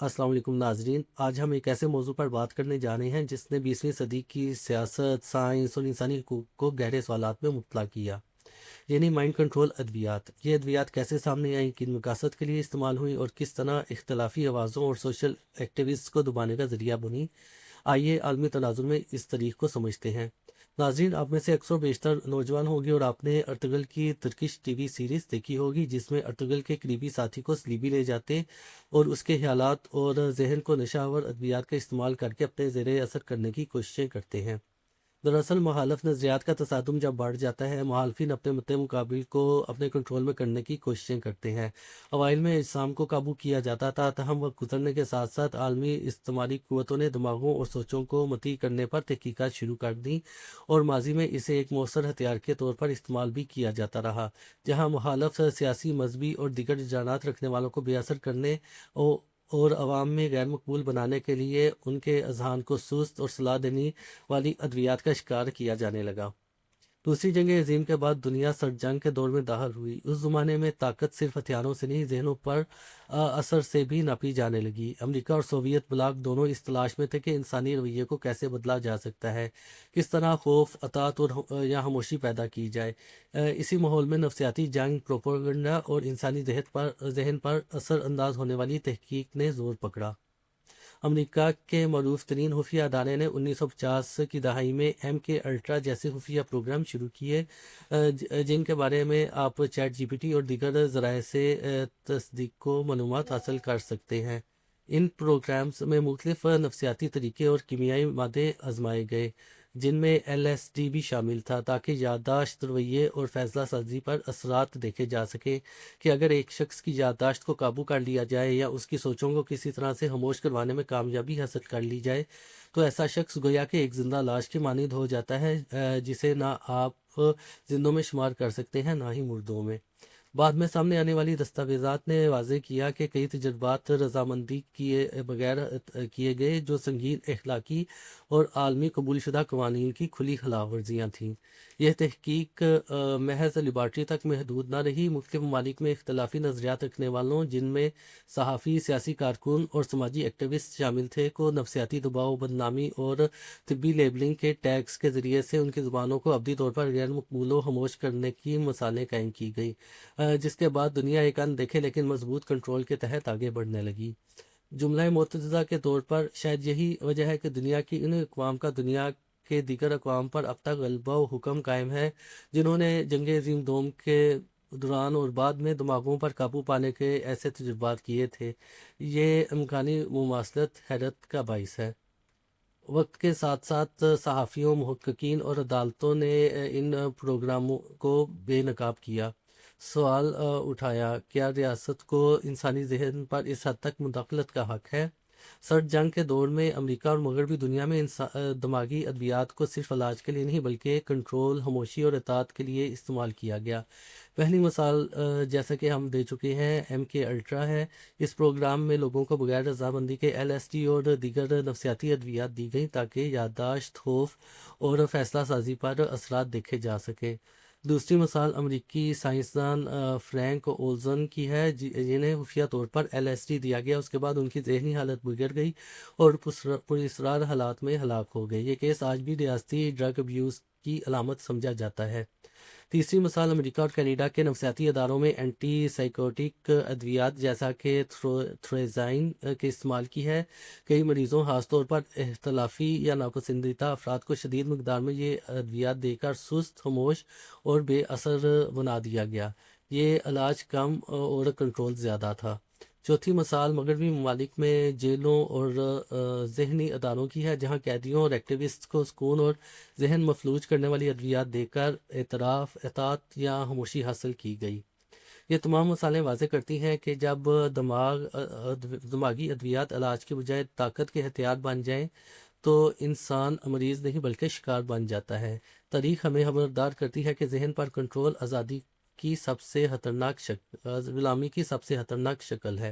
السلام علیکم ناظرین، آج ہم ایک ایسے موضوع پر بات کرنے جا رہے ہیں جس نے 20ویں صدی کی سیاست، سائنس اور انسانی حقوق کو گہرے سوالات میں مبتلا کیا، یعنی مائنڈ کنٹرول ادویات۔ یہ ادویات کیسے سامنے آئیں، کن مقاصد کے لیے استعمال ہوئیں اور کس طرح اختلافی آوازوں اور سوشل ایکٹیوسٹ کو دبانے کا ذریعہ بنی۔ آئیے عالمی تناظر میں اس تاریخ کو سمجھتے ہیں۔ ناظرین، آپ میں سے اکثر بیشتر نوجوان ہوں گے اور آپ نے ارطغرل کی ترکش ٹی وی سیریز دیکھی ہوگی، جس میں ارطغرل کے قریبی ساتھی کو صلیبی لے جاتے اور اس کے خیالات اور ذہن کو نشہ آور ادویات کا استعمال کر کے اپنے زیر اثر کرنے کی کوششیں کرتے ہیں۔ دراصل مخالف نظریات کا تصادم جب بڑھ جاتا ہے، مخالفین اپنے مد مقابل کو اپنے کنٹرول میں کرنے کی کوششیں کرتے ہیں۔ اوائل میں اجسام کو قابو کیا جاتا تھا، تاہم وقت گزرنے کے ساتھ ساتھ عالمی استعماری قوتوں نے دماغوں اور سوچوں کو مطیع کرنے پر تحقیقات شروع کر دیں اور ماضی میں اسے ایک مؤثر ہتھیار کے طور پر استعمال بھی کیا جاتا رہا، جہاں مخالف سیاسی، مذہبی اور دیگر رجحانات رکھنے والوں کو بے اثر کرنے اور عوام میں غیر مقبول بنانے کے لیے ان کے اذہان کو سست اور صلاح دینی والی ادویات کا شکار کیا جانے لگا۔ دوسری جنگ عظیم کے بعد دنیا سرد جنگ کے دور میں داخل ہوئی۔ اس زمانے میں طاقت صرف ہتھیاروں سے نہیں، ذہنوں پر اثر سے بھی ناپی جانے لگی۔ امریکہ اور سوویت بلاک دونوں اس تلاش میں تھے کہ انسانی رویے کو کیسے بدلا جا سکتا ہے، کس طرح خوف، اطاعت اور یا خاموشی پیدا کی جائے۔ اسی ماحول میں نفسیاتی جنگ، پروپیگنڈا اور انسانی ذہن پر اثر انداز ہونے والی تحقیق نے زور پکڑا۔ امریکہ کے معروف ترین خفیہ ادارے نے 1950 کی دہائی میں MK Ultra جیسے خفیہ پروگرام شروع کیے، جن کے بارے میں آپ چیٹ جی پی ٹی اور دیگر ذرائع سے تصدیق و معلومات حاصل کر سکتے ہیں۔ ان پروگرامز میں مختلف نفسیاتی طریقے اور کیمیائی مادے آزمائے گئے، جن میں LSD بھی شامل تھا، تاکہ یادداشت، رویے اور فیصلہ سازی پر اثرات دیکھے جا سکے کہ اگر ایک شخص کی یادداشت کو قابو کر لیا جائے یا اس کی سوچوں کو کسی طرح سے خاموش کروانے میں کامیابی حاصل کر لی جائے تو ایسا شخص گویا کہ ایک زندہ لاش کے مانند ہو جاتا ہے، جسے نہ آپ زندوں میں شمار کر سکتے ہیں، نہ ہی مردوں میں۔ بعد میں سامنے آنے والی دستاویزات نے واضح کیا کہ کئی تجربات رضامندی کیے بغیر کیے گئے، جو سنگین اخلاقی اور عالمی قبول شدہ قوانین کی کھلی خلاف ورزیاں تھیں۔ یہ تحقیق محض لیبارٹری تک محدود نہ رہی۔ مختلف ممالک میں اختلافی نظریات رکھنے والوں، جن میں صحافی، سیاسی کارکن اور سماجی ایکٹیوسٹ شامل تھے، کو نفسیاتی دباؤ، بدنامی اور طبی لیبلنگ کے ٹیگز کے ذریعے سے ان کی زبانوں کو ابدی طور پر غیر مقبول و خاموش کرنے کی مثالیں قائم کی گئی، جس کے بعد دنیا ایک ان دیکھے لیکن مضبوط کنٹرول کے تحت آگے بڑھنے لگی۔ جملہ متحدہ کے طور پر شاید یہی وجہ ہے کہ دنیا کی ان اقوام کا دنیا کے دیگر اقوام پر اب تک غلبہ و حکم قائم ہے، جنہوں نے جنگ عظیم دوم کے دوران اور بعد میں دماغوں پر قابو پانے کے ایسے تجربات کیے تھے۔ یہ امکانی مماثلت حیرت کا باعث ہے۔ وقت کے ساتھ ساتھ صحافیوں، محققین اور عدالتوں نے ان پروگراموں کو بے نقاب کیا۔ سوال اٹھایا، کیا ریاست کو انسانی ذہن پر اس حد تک مداخلت کا حق ہے؟ سرد جنگ کے دور میں امریکہ اور مغربی دنیا میں دماغی ادویات کو صرف علاج کے لیے نہیں بلکہ کنٹرول، خاموشی اور اطاعت کے لیے استعمال کیا گیا۔ پہلی مثال جیسا کہ ہم دے چکے ہیں MK Ultra ہے۔ اس پروگرام میں لوگوں کو بغیر رضامندی کے LSD اور دیگر نفسیاتی ادویات دی گئیں تاکہ یادداشت، خوف اور فیصلہ سازی پر اثرات دیکھے جا سکے۔ دوسری مثال امریکی سائنسدان فرینک اولزن کی ہے، جنہیں خفیہ طور پر LSD دیا گیا۔ اس کے بعد ان کی ذہنی حالت بگڑ گئی اور پراسرار حالات میں ہلاک ہو گئے۔ یہ کیس آج بھی ریاستی ڈرگ ابیوز کی علامت سمجھا جاتا ہے۔ تیسری مثال امریکہ اور کینیڈا کے نفسیاتی اداروں میں اینٹی سائیکوٹک ادویات جیسا کہ تھروزائن کے استعمال کی ہے۔ کئی مریضوں، خاص طور پر اختلافی یا ناپسندیدہ افراد کو شدید مقدار میں یہ ادویات دے کر سست، خاموش اور بے اثر بنا دیا گیا۔ یہ علاج کم اور کنٹرول زیادہ تھا۔ چوتھی مثال مغربی ممالک میں جیلوں اور ذہنی اداروں کی ہے، جہاں قیدیوں اور ایکٹیوسٹ کو سکون اور ذہن مفلوج کرنے والی ادویات دے کر اعتراف، اطاعت یا خاموشی حاصل کی گئی۔ یہ تمام مثالیں واضح کرتی ہیں کہ جب دماغی ادویات علاج کے بجائے طاقت کے ہتھیار بن جائیں تو انسان مریض نہیں بلکہ شکار بن جاتا ہے۔ تاریخ ہمیں خبردار کرتی ہے کہ ذہن پر کنٹرول آزادی کی سب سے خطرناک شکل، غلامی کی سب سے خطرناک شکل ہے۔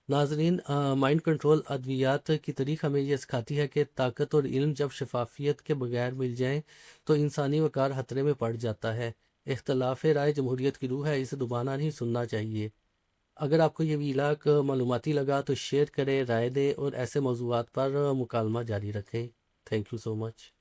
ناظرین، مائنڈ کنٹرول ادویات کی تاریخ ہمیں یہ سکھاتی ہے کہ طاقت اور علم جب شفافیت کے بغیر مل جائیں تو انسانی وقار خطرے میں پڑ جاتا ہے۔ اختلاف رائے جمہوریت کی روح ہے، اسے دبانا نہیں، سننا چاہیے۔ اگر آپ کو یہ ویلاگ معلوماتی لگا تو شیئر کریں، رائے دیں اور ایسے موضوعات پر مکالمہ جاری رکھیں۔ Thank you so much.